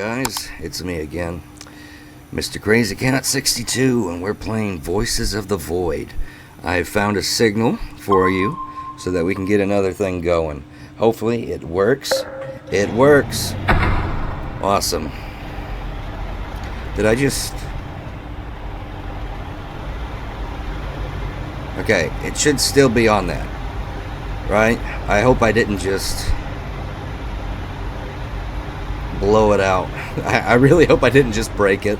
guys, it's me again, Mr. Crazy Cat 62, and we're playing Voices of the Void. I've found a signal for you so that we can get another thing going. Hopefully it works. It works. Awesome. Did I just... Okay, it should still be on that, right? I hope I didn't just blow it out. I really hope I didn't just break it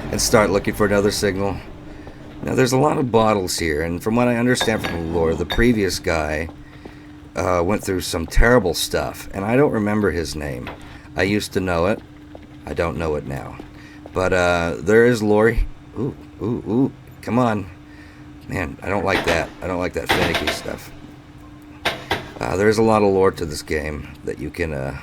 and start looking for another signal. Now, there's a lot of bottles here, and from what I understand from the lore, the previous guy went through some terrible stuff, and I don't remember his name. I used to know it. I don't know it now. But there is lore. Ooh, come on. Man, I don't like that. I don't like that finicky stuff. There's a lot of lore to this game that you can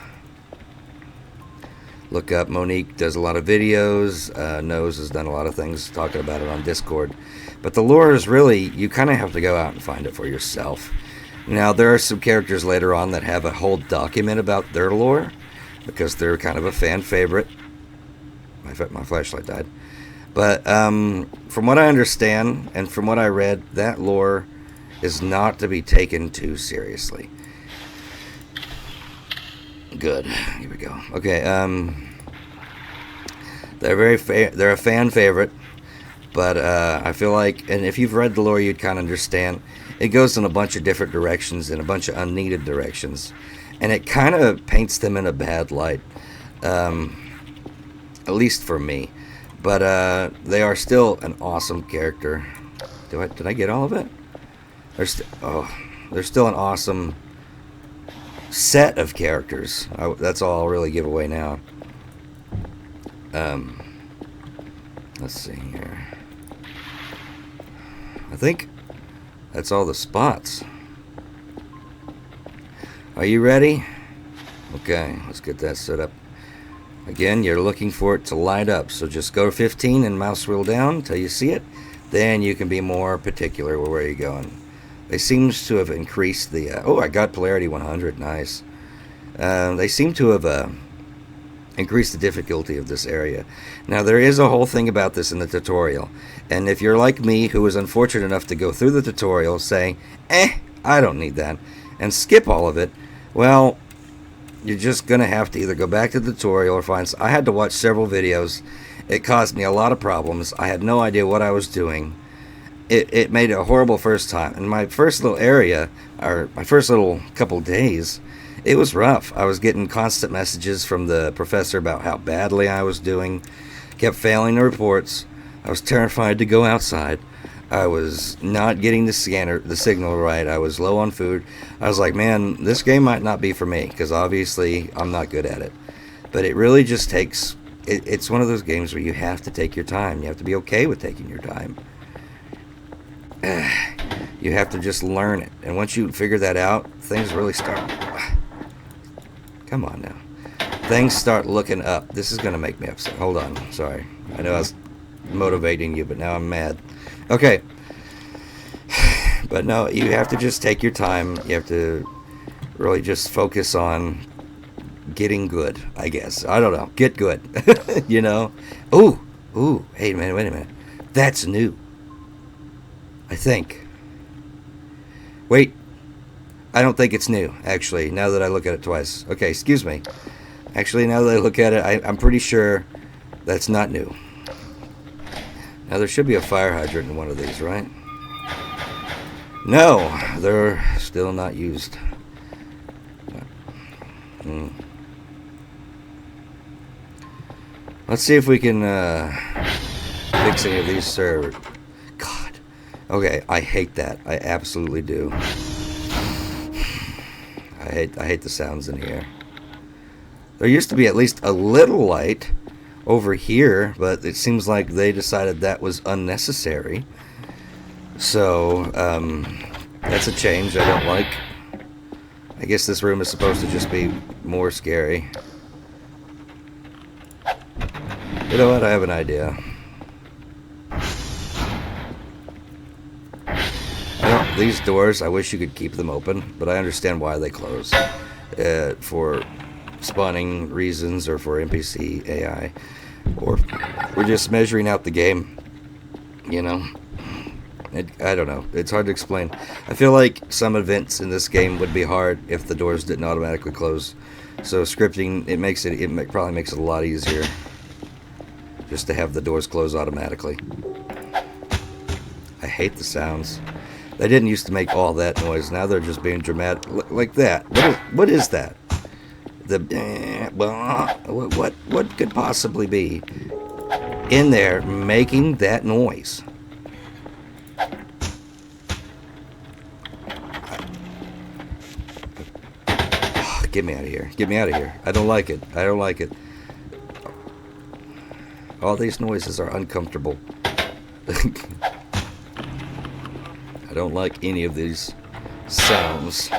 look up. Monique does a lot of videos. Nose has done a lot of things talking about it on Discord. But the lore is really, you kind of have to go out and find it for yourself. Now, there are some characters later on that have a whole document about their lore, because they're kind of a fan favorite. My flashlight died. But from what I understand, and from what I read, that lore is not to be taken too seriously. Good. Here we go. Okay. They're a fan favorite, but I feel like, and if you've read the lore, you'd kind of understand. It goes in a bunch of different directions, in a bunch of unneeded directions, and it kind of paints them in a bad light. At least for me. But they are still an awesome character. Did I get all of it? They're still an awesome set of characters. That's all I'll really give away now. Let's see here. I think that's all the spots. Are you ready? Okay, let's get that set up. Again, you're looking for it to light up, so just go to 15 and mouse wheel down until you see it. Then you can be more particular with where you're going. They seem to have increased the... I got polarity 100, nice. They seem to have increased the difficulty of this area. Now, there is a whole thing about this in the tutorial, and if you're like me, who was unfortunate enough to go through the tutorial saying, I don't need that, and skip all of it, well... You're just going to have to either go back to the tutorial or find... I had to watch several videos. It caused me a lot of problems. I had no idea what I was doing. It made it a horrible first time. In my first little area, or my first little couple days, it was rough. I was getting constant messages from the professor about how badly I was doing. Kept failing the reports. I was terrified to go outside. I was not getting the signal right. I was low on food. I was like, man, this game might not be for me, because obviously I'm not good at it. But it really just takes... It's one of those games where you have to take your time. You have to be okay with taking your time. You have to just learn it. And once you figure that out, things really start... Come on now. Things start looking up. This is going to make me upset. Hold on. Sorry. I know I was motivating you, but now I'm mad. Okay, but no, you have to just take your time. You have to really just focus on getting good, I guess. I don't know. Get good, you know? Ooh, hey, wait a minute. That's new, I think. Wait, I don't think it's new, actually, now that I look at it twice. Okay, excuse me. Actually, now that I look at it, I'm pretty sure that's not new. Now, there should be a fire hydrant in one of these, right? No, they're still not used. Let's see if we can fix any of these servers. God. Okay, I hate that. I absolutely do. I hate the sounds in here. There used to be at least a little light over here, but it seems like they decided that was unnecessary. So, that's a change I don't like. I guess this room is supposed to just be more scary. You know what? I have an idea. These doors, I wish you could keep them open, but I understand why they close. For spawning reasons or for NPC AI, or we're just measuring out the game, you know. I don't know. It's hard to explain. I feel like some events in this game would be hard if the doors didn't automatically close. So scripting, probably makes it a lot easier just to have the doors close automatically. I hate the sounds. They didn't used to make all that noise. Now they're just being dramatic like that. What is that? What could possibly be in there making that noise? Get me out of here. Get me out of here. I don't like it. I don't like it. All these noises are uncomfortable. I don't like any of these sounds.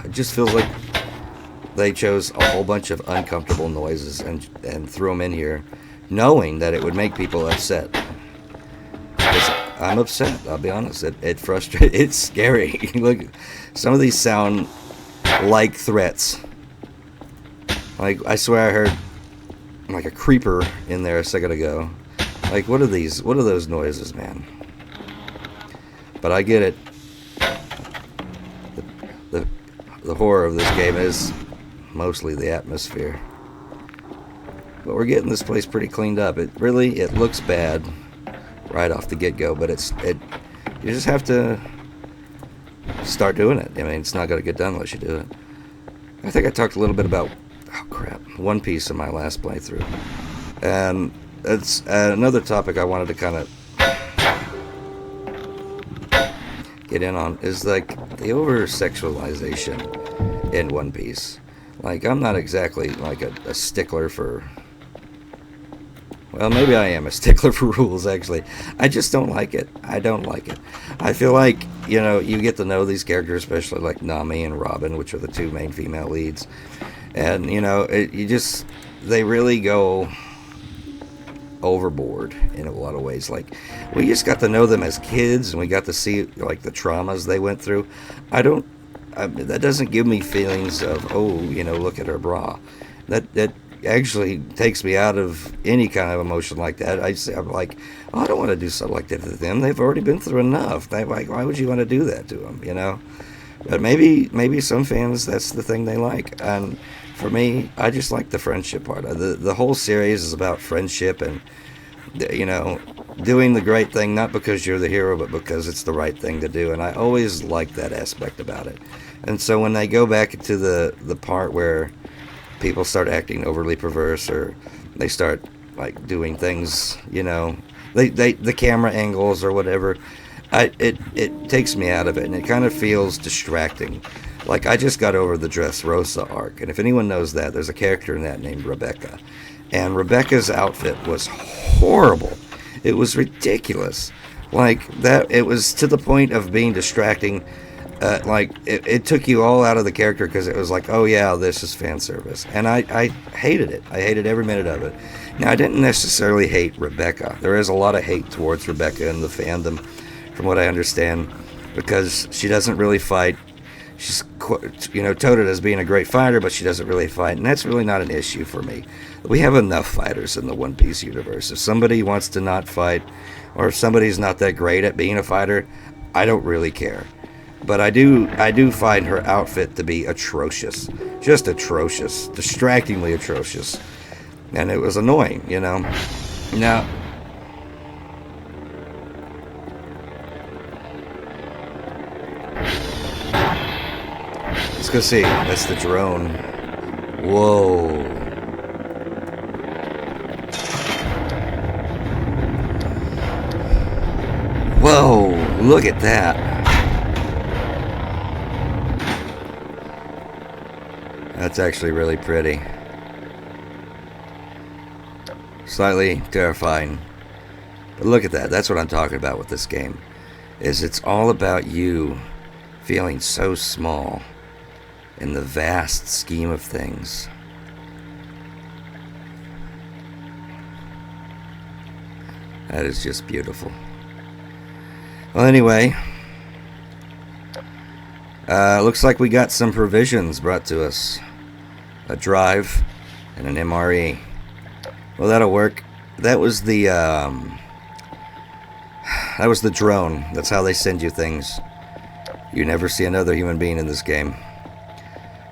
It just feels like they chose a whole bunch of uncomfortable noises and threw them in here, knowing that it would make people upset. I'm upset, I'll be honest. It frustrates. It's scary. Look, some of these sound like threats. Like, I swear I heard like a creeper in there a second ago. Like, what are these? What are those noises, man? But I get it. The horror of this game is mostly the atmosphere. But we're getting this place pretty cleaned up. It looks bad right off the get-go, but you just have to start doing it. I mean, it's not going to get done unless you do it. I think I talked a little bit about, One Piece in my last playthrough. And it's another topic I wanted to kind of get in on is like the over-sexualization in One Piece. Like, I'm not exactly like a stickler for... Well, maybe I am a stickler for rules, actually. I just don't like it. I don't like it. I feel like, you get to know these characters, especially like Nami and Robin, which are the two main female leads. And, they really go overboard in a lot of ways. Like, we just got to know them as kids, and we got to see, like, the traumas they went through. That doesn't give me feelings of, look at her bra. That actually takes me out of any kind of emotion like that. I'm like, I don't want to do something like that to them. They've already been through enough. Why would you want to do that to them, But maybe some fans, that's the thing they like. And for me, I just like the friendship part. The whole series is about friendship and, doing the great thing, not because you're the hero, but because it's the right thing to do. And I always like that aspect about it. And so when they go back to the part where people start acting overly perverse, or they start like doing things, the camera angles or whatever, it takes me out of it, and it kind of feels distracting. Like, I just got over the Dressrosa arc, and if anyone knows that, there's a character in that named Rebecca, and Rebecca's outfit was horrible. It was ridiculous. Like, that, it was to the point of being distracting. It took you all out of the character, because it was like, oh yeah, this is fan service. And I hated it. I hated every minute of it. Now, I didn't necessarily hate Rebecca. There is a lot of hate towards Rebecca in the fandom, from what I understand, because she doesn't really fight. She's, touted as being a great fighter, but she doesn't really fight, and that's really not an issue for me. We have enough fighters in the One Piece universe. If somebody wants to not fight, or if somebody's not that great at being a fighter, I don't really care. But I do find her outfit to be atrocious. Just atrocious. Distractingly atrocious. And it was annoying, Now, let's go see. That's the drone. Whoa. Whoa, look at that. That's actually really pretty. Slightly terrifying. But look at that. That's what I'm talking about with this game. It's all about you feeling so small in the vast scheme of things. That is just beautiful. Well, anyway, looks like we got some provisions brought to us. a drive, and an MRE. Well, that'll work. That was the drone. That's how they send you things. You never see another human being in this game.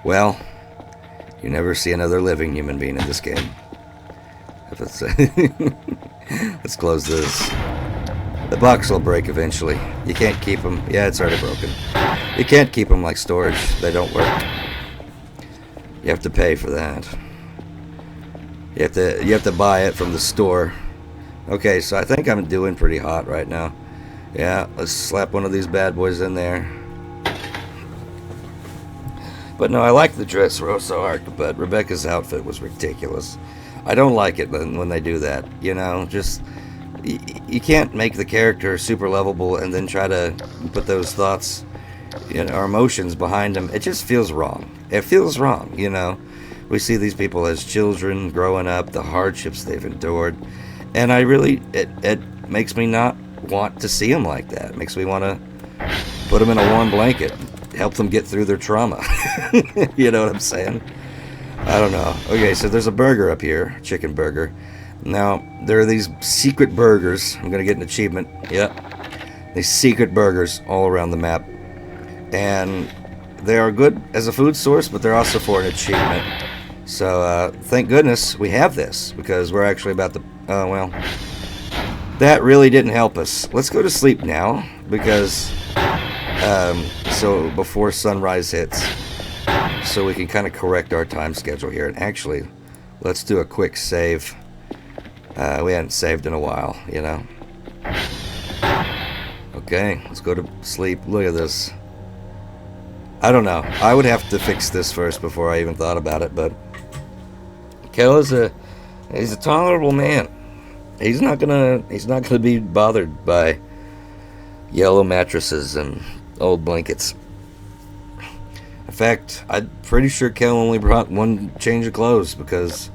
Well, you never see another living human being in this game. If it's let's close this. The box will break eventually. You can't keep them. Yeah, it's already broken. You can't keep them like storage. They don't work. You have to pay for that. You have to buy it from the store. Okay, so I think I'm doing pretty hot right now. Yeah, let's slap one of these bad boys in there. But no, I like the Dressrosa arc, but Rebecca's outfit was ridiculous. I don't like it when they do that. You know, just you can't make the character super lovable and then try to put those thoughts, you know, or emotions behind them. It just feels wrong. It feels wrong, you know. We see these people as children growing up, the hardships they've endured, and it makes me not want to see them like that. It makes me want to put them in a warm blanket, help them get through their trauma. You know what I'm saying? I don't know. Okay, so there's a burger up here, chicken burger. Now, there are these secret burgers. I'm going to get an achievement. Yep. These secret burgers all around the map. And they are good as a food source, but they're also for an achievement. So, thank goodness we have this, because we're actually about to... well, that really didn't help us. Let's go to sleep now, because... so, before sunrise hits, so we can kind of correct our time schedule here. And actually, let's do a quick save. We hadn't saved in a while, you know. Okay, let's go to sleep. Look at this. I don't know. I would have to fix this first before I even thought about it, but Kel is he's a tolerable man. He's not gonna be bothered by yellow mattresses and old blankets. In fact, I'm pretty sure Kel only brought one change of clothes, because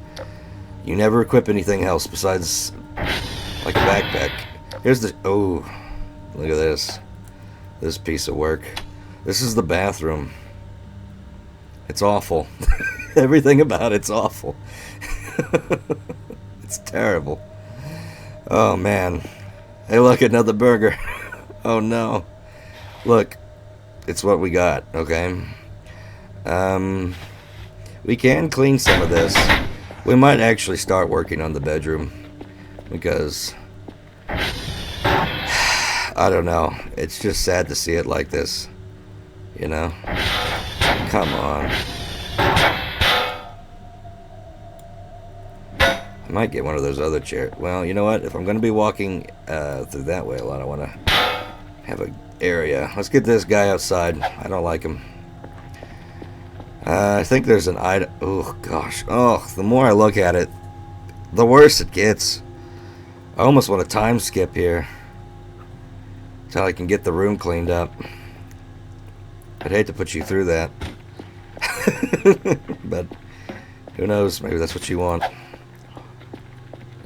you never equip anything else besides like a backpack. Here's the... oh, look at this. This piece of work. This is the bathroom. It's awful. Everything about it's awful. It's terrible. Oh, man. Hey, look, another burger. Oh, no. Look, it's what we got, okay? We can clean some of this. We might actually start working on the bedroom, because I don't know. It's just sad to see it like this, you know? Come on. I might get one of those other chairs. Well, you know what? If I'm going to be walking through that way a lot, I want to have an area. Let's get this guy outside. I don't like him. I think there's an item. Oh, gosh. Oh, the more I look at it, the worse it gets. I almost want to time skip here until I can get the room cleaned up. I'd hate to put you through that. But who knows? Maybe that's what you want.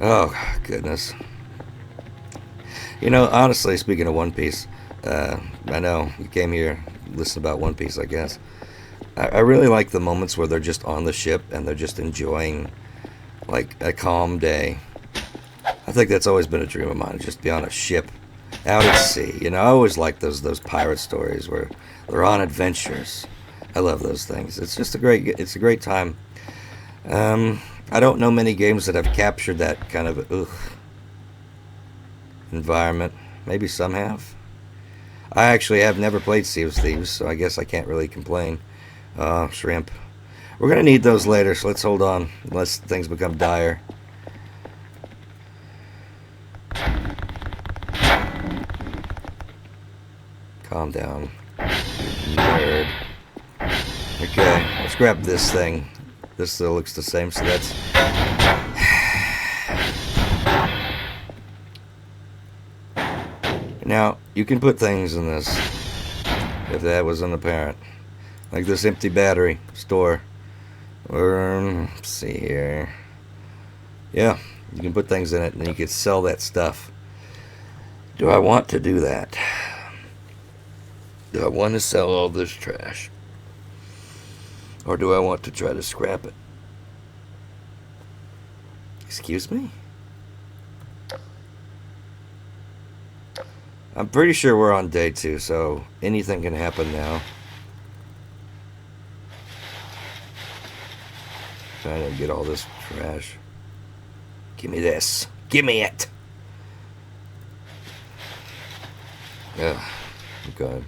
Oh, goodness. You know, honestly, speaking of One Piece, I know you came here to listen about One Piece, I guess. I really like the moments where they're just on the ship and they're just enjoying, like, a calm day. I think that's always been a dream of mine, just be on a ship out at sea. You know, I always like those pirate stories where they're on adventures. I love those things. It's just a great time. I don't know many games that have captured that kind of environment. Maybe some have. I actually have never played Sea of Thieves, so I guess I can't really complain. Shrimp. We're going to need those later, so let's hold on, unless things become dire. Calm down, you nerd. Okay, let's grab this thing. This still looks the same, so that's... Now, you can put things in this, if that wasn't apparent. Like this empty battery store. Or, let's see here. Yeah, you can put things in it and you can sell that stuff. Do I want to do that? Do I want to sell all this trash? Or do I want to try to scrap it? Excuse me? I'm pretty sure we're on day 2, so anything can happen now. Trying to get all this trash. Give me this. Give me it. Yeah. Okay.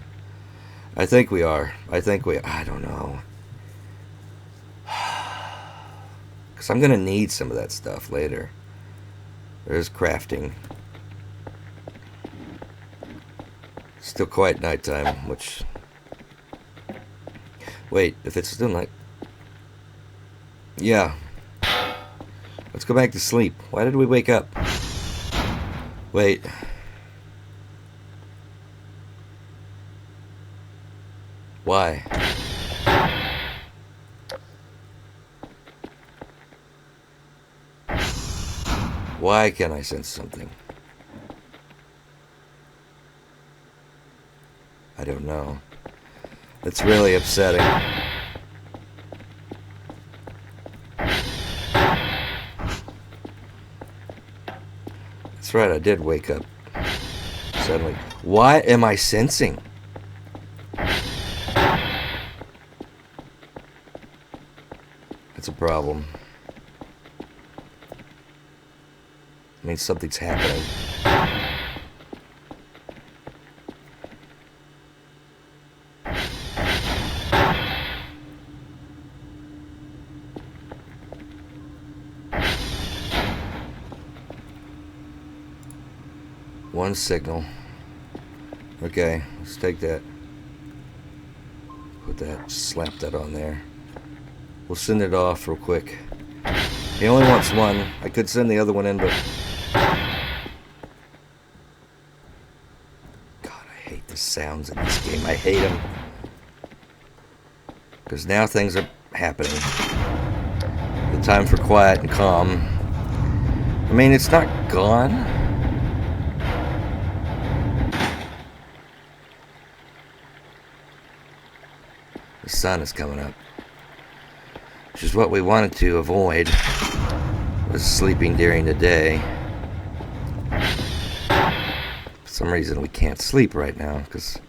I think we are. I don't know. Because I'm going to need some of that stuff later. There's crafting. Still quite nighttime, which... Wait, if it's still night... Yeah. Let's go back to sleep. Why did we wake up? Wait. Why? Why can't I sense something? I don't know. It's really upsetting. That's right, I did wake up suddenly. Why am I sensing? That's a problem. It means something's happening. One signal. Okay, let's take that. Put that, slap that on there. We'll send it off real quick. He only wants one. I could send the other one in, but... God, I hate the sounds in this game. I hate them. Because now things are happening. The time for quiet and calm. I mean, it's not gone. The sun is coming up. Which is what we wanted to avoid. Was sleeping during the day. For some reason we can't sleep right now because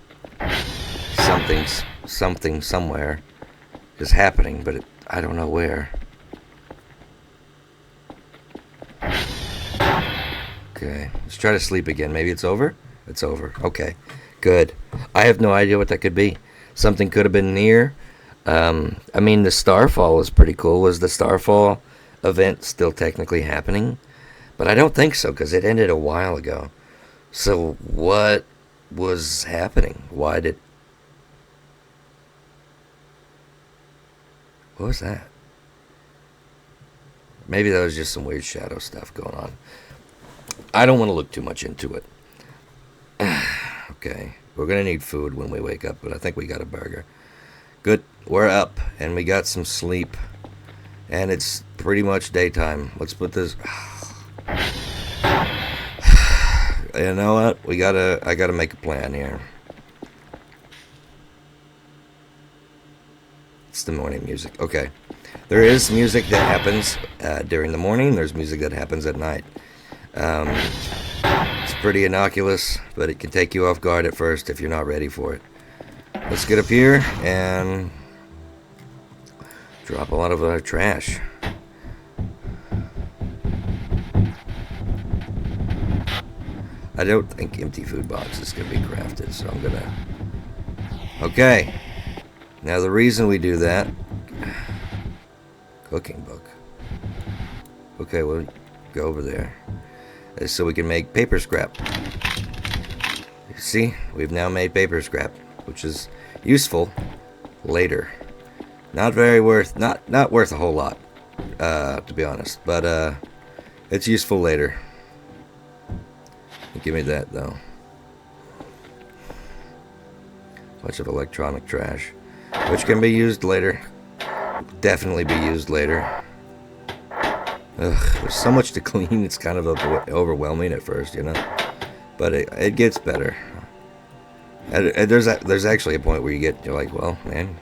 something somewhere is happening, but I don't know where. Okay, let's try to sleep again. Maybe it's over? It's over. Okay, good. I have no idea what that could be. Something could have been near. I mean, the Starfall was pretty cool. Was the Starfall event still technically happening? But I don't think so, because it ended a while ago. So what was happening? Why did... What was that? Maybe that was just some weird shadow stuff going on. I don't want to look too much into it. Okay. We're going to need food when we wake up, but I think we got a burger. Good. We're up, and we got some sleep. And it's pretty much daytime. Let's put this... You know what? I gotta make a plan here. It's the morning music. Okay. There is music that happens during the morning. There's music that happens at night. It's pretty innocuous, but it can take you off guard at first if you're not ready for it. Let's get up here and drop a lot of our trash. I don't think empty food boxes can be crafted, so I'm gonna... Okay. Now the reason we do that... Cooking book. Okay, we'll go over there. So we can make paper scrap. See, we've now made paper scrap, which is useful later. Not very worth, not worth a whole lot, to be honest. But it's useful later. Give me that though. Bunch of electronic trash, which can be used later. Definitely be used later. Ugh, there's so much to clean. It's kind of overwhelming at first, you know. But it gets better. And there's actually a point where you're like, well, man,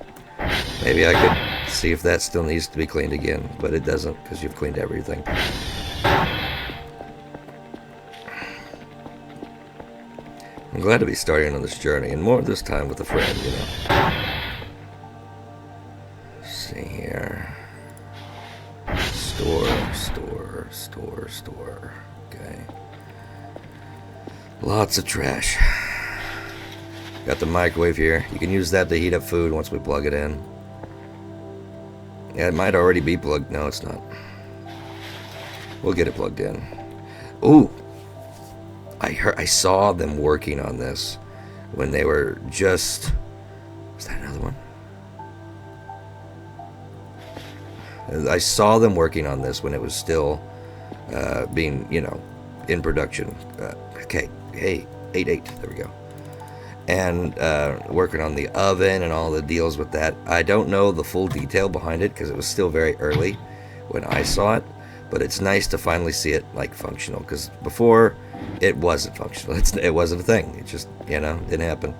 maybe I could see if that still needs to be cleaned again, but it doesn't because you've cleaned everything. I'm glad to be starting on this journey, and more this time with a friend, you know. Let's see here. Store. Okay. Lots of trash. Got the microwave here. You can use that to heat up food once we plug it in. Yeah, it might already be plugged. No, it's not. We'll get it plugged in. Ooh! I saw them working on this when they were just... Was that another one? I saw them working on this when it was still being, you know, in production. Okay, hey, 8. There we go. And working on the oven and all the deals with that. I don't know the full detail behind it because it was still very early when I saw it. But it's nice to finally see it, like, functional. Because before, it wasn't functional. It wasn't a thing. It just, you know, didn't happen.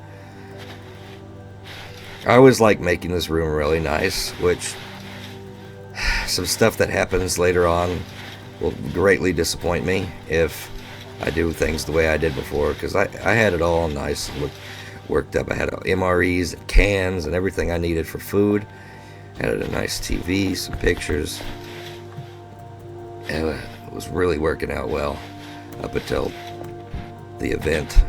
I always like making this room really nice, which some stuff that happens later on will greatly disappoint me if I do things the way I did before. Because I had it all nice and worked up. I had MREs and cans and everything I needed for food. Had a nice TV, some pictures. And it was really working out well up until the event.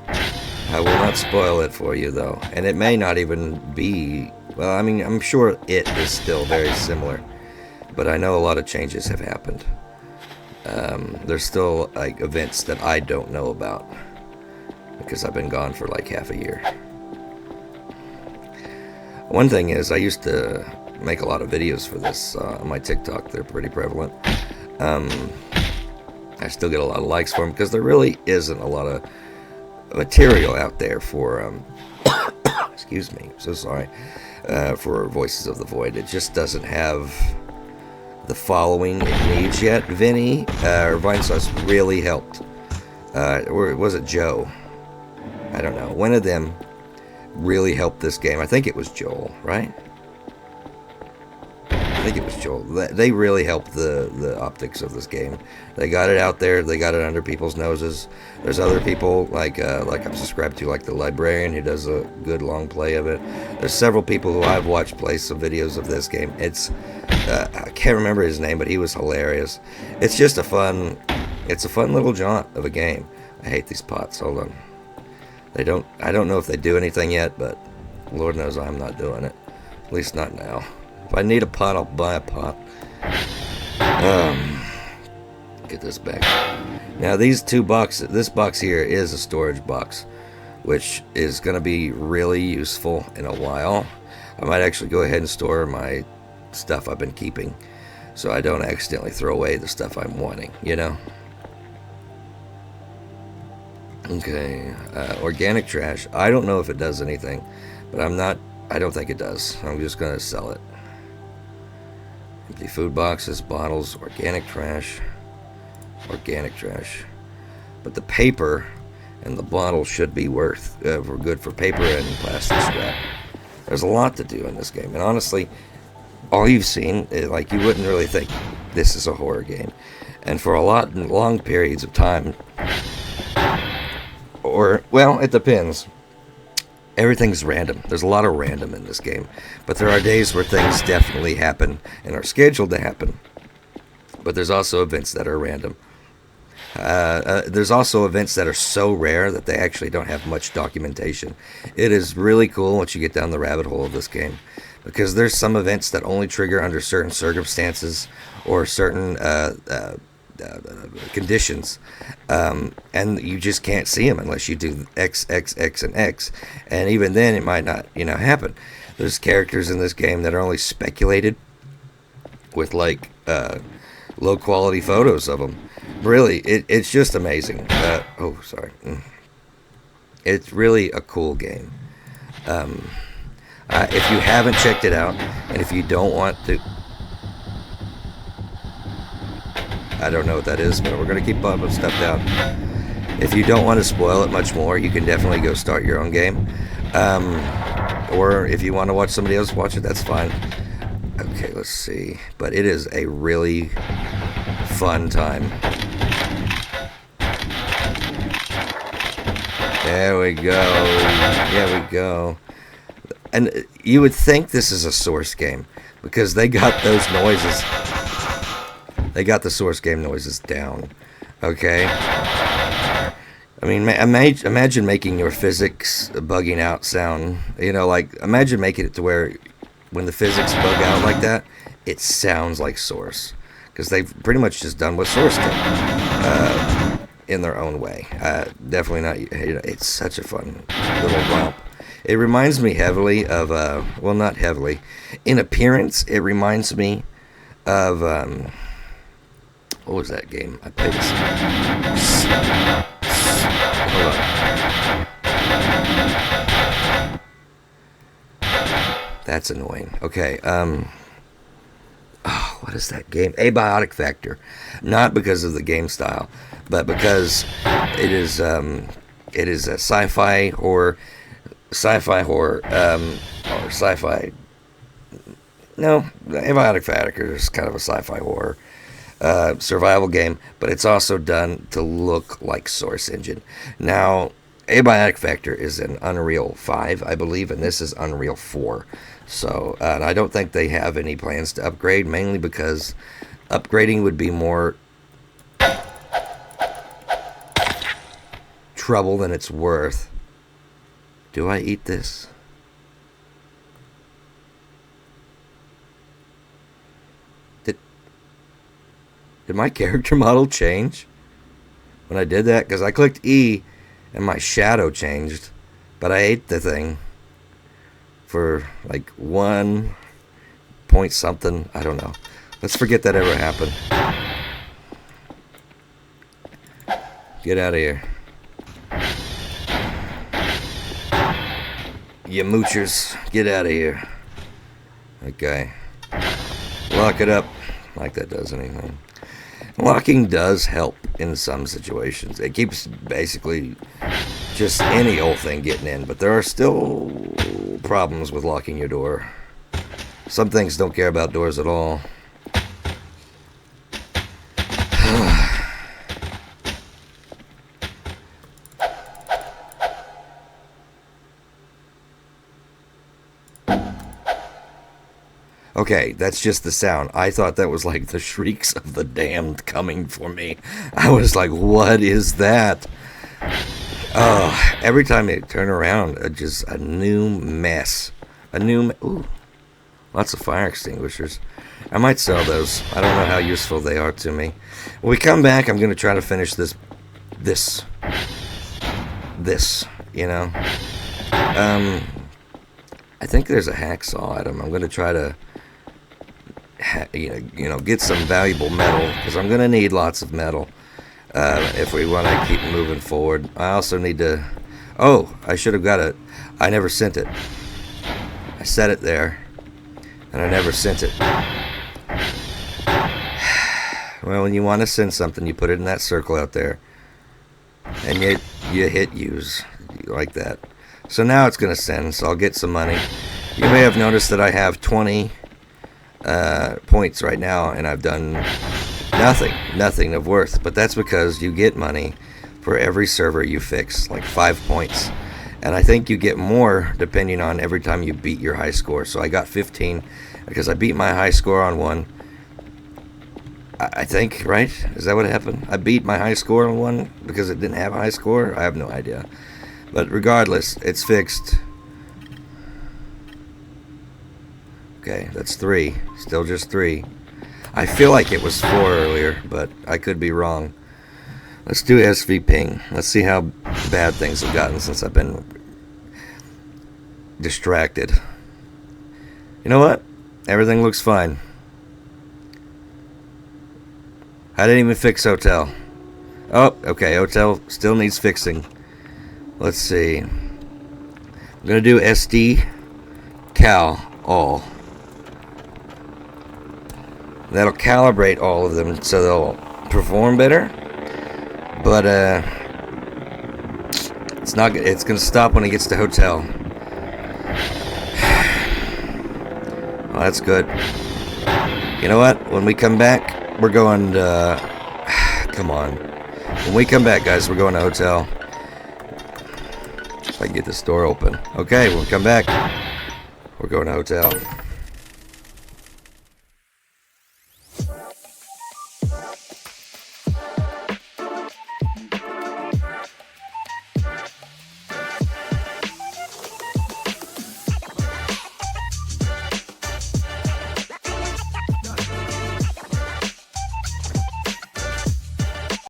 I will not spoil it for you, though. And it may not even be... Well, I mean, I'm sure it is still very similar. But I know a lot of changes have happened. There's still, like, events that I don't know about. Because I've been gone for, like, half a year. One thing is, I used to make a lot of videos for this on my TikTok. They're pretty prevalent. I still get a lot of likes for them because there really isn't a lot of material out there for excuse me, so sorry, for Voices of the Void. It just doesn't have the following it needs yet. Vinny or Vinesauce really helped, or was it Joe? I don't know. One of them really helped this game. I think it was Joel, right? I think it was Joel. They really helped the optics of this game. They got it out there. They got it under people's noses. There's other people like I'm subscribed to, like the Librarian, who does a good long play of it. There's several people who I've watched play some videos of this game. It's I can't remember his name, but he was hilarious. It's just a fun little jaunt of a game. I hate these pots. Hold on. I don't know if they do anything yet, but Lord knows I'm not doing it. At least not now. If I need a pot, I'll buy a pot. Get this back. Now these two boxes, this box here is a storage box, which is going to be really useful in a while. I might actually go ahead and store my stuff I've been keeping, so I don't accidentally throw away the stuff I'm wanting, you know? Okay, organic trash. I don't know if it does anything, but I don't think it does. I'm just going to sell it. Empty food boxes, bottles, organic trash. But the paper and the bottle should be good for paper and plastic scrap. There's a lot to do in this game, and honestly, all you've seen, like, you wouldn't really think this is a horror game. And for long periods of time, or, well, it depends. Everything's random. There's a lot of random in this game. But there are days where things definitely happen and are scheduled to happen. But there's also events that are random. There's also events that are so rare that they actually don't have much documentation. It is really cool once you get down the rabbit hole of this game. Because there's some events that only trigger under certain circumstances or certain conditions, and you just can't see them unless you do X, X, X, and X, and even then it might not, happen. There's characters in this game that are only speculated with, like, low quality photos of them. Really, it's just amazing. Oh, sorry. It's really a cool game. If you haven't checked it out, and if you don't want to, I don't know what that is, but we're going to keep bumping stuff down. If you don't want to spoil it much more, you can definitely go start your own game. Or if you want to watch somebody else watch it, that's fine. Okay, let's see. But it is a really fun time. There we go. There we go. And you would think this is a Source game because they got those noises. They got the Source game noises down. Okay? I mean, imagine making your physics bugging out sound. You know, like, imagine making it to where when the physics bug out like that, it sounds like Source. Because they've pretty much just done what Source did in their own way. Definitely not, you know, it's such a fun little romp. It reminds me heavily of, well, not heavily. In appearance, it reminds me of, what was that game? I played this. Hold on. That's annoying. Okay, oh, what is that game? Abiotic Factor. Not because of the game style, but because it is a sci-fi horror, or sci-fi. No, Abiotic Factor is kind of a sci-fi horror survival game, but it's also done to look like Source Engine. Now, Abiotic Factor is an Unreal 5, I believe, and this is Unreal 4. So, and I don't think they have any plans to upgrade, mainly because upgrading would be more trouble than it's worth. Do I eat this? Did my character model change when I did that? Because I clicked E and my shadow changed, but I ate the thing for like 1 point something. I don't know. Let's forget that ever happened. Get out of here. You moochers, get out of here. Okay. Lock it up. Like that does anything. Locking does help in some situations. It keeps basically just any old thing getting in, but there are still problems with locking your door. Some things don't care about doors at all. Okay, that's just the sound. I thought that was like the shrieks of the damned coming for me. I was like, what is that? Oh, every time they turn around, just a new mess. Ooh, lots of fire extinguishers. I might sell those. I don't know how useful they are to me. When we come back, I'm going to try to finish this, you know. I think there's a hacksaw item. I'm going to try to get some valuable metal, because I'm going to need lots of metal if we want to keep moving forward. I also need to... Oh, I should have got it. I never sent it. I set it there, and I never sent it. Well, when you want to send something, you put it in that circle out there, and you hit use, like that. So now it's going to send, so I'll get some money. You may have noticed that I have 20 points right now, and I've done nothing of worth. But that's because you get money for every server you fix, like 5 points. And I think you get more depending on every time you beat your high score. So I got 15 because I beat my high score on one. I think, right? Is that what happened? I beat my high score on one because it didn't have a high score? I have no idea. But regardless, it's fixed. Okay, that's 3. Still just 3. I feel like it was 4 earlier, but I could be wrong. Let's do SV ping. Let's see how bad things have gotten since I've been distracted. You know what? Everything looks fine. I didn't even fix hotel. Oh, okay, hotel still needs fixing. Let's see. I'm going to do SD cal all. That'll calibrate all of them so they'll perform better. But it's not. It's going to stop when it gets to hotel. Oh, that's good. You know what? When we come back, we're going to... Come on. When we come back, guys, we're going to hotel. I can get this door open. Okay, we'll come back. We're going to hotel.